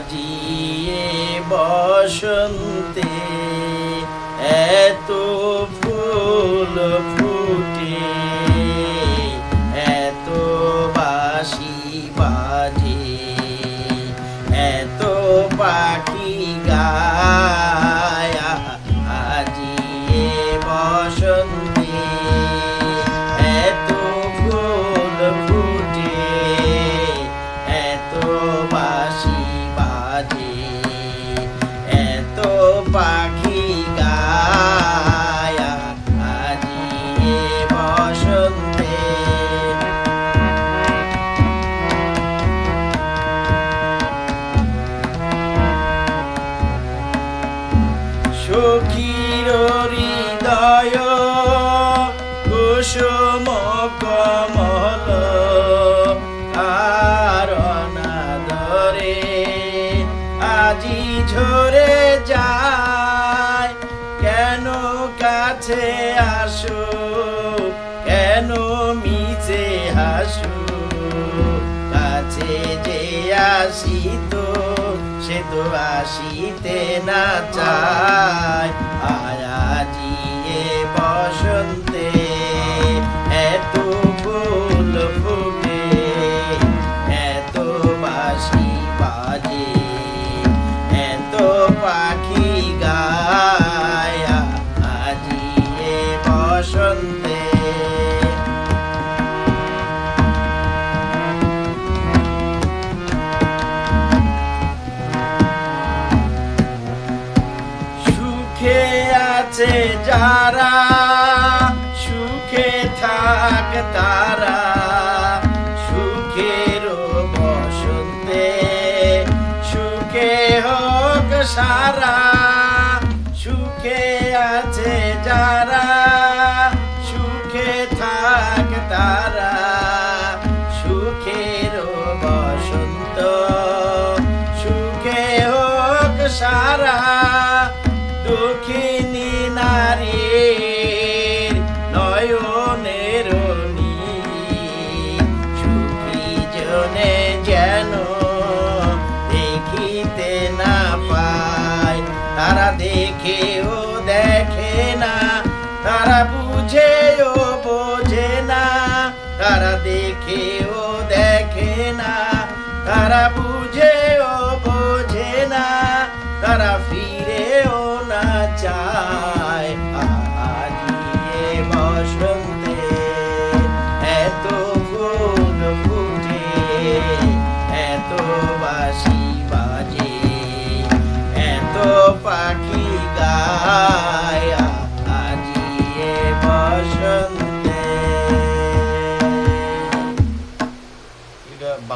আজিয়ে বসন্তে এত ফুল ফুটে, এত বাঁশি বাজে, এত পাখি গায়। আজিয়ে বসন্তে এত ফুল ফুটে, এত বাঁশি বাজে, এত পাখি গায়। আজিয়ে বসন্তে সখীর হৃদয় কুসুম কমল, আর অনাদরে আজি ঝরে যায়। কেন কাছে আসো, কেন মিছে হাসো, কাছে যে আসিত সে তো আসিতে না চায়। আজিয়ে বসন্তে এত ফুল ফুটে, এত বাঁশি বাজে, এত পাখি গায়। আজিয়ে বসন্তে সুখে আছে যারা, সুখে থাক তারা, সুখের বসন্তে সুখে হোক সারা। সুখে আছে যারা, সুখে থাক তারা, সুখের বসন্ত সুখে হোক সারা। দুঃখিনী নারীর নয়নের নীর, সুখী জনে যেন দেখিতে না পায়। তারা দেখেও দেখে না, তারা বুঝেও বোঝে না। তারা দেখেও দেখে না, তারা বুঝেও বোঝে না, তারা ফিরেও না চায়। আজিয়ে বসন্তে এত ফুল ফুটে, এত বাঁশি বাজে, এত পাখি গায়।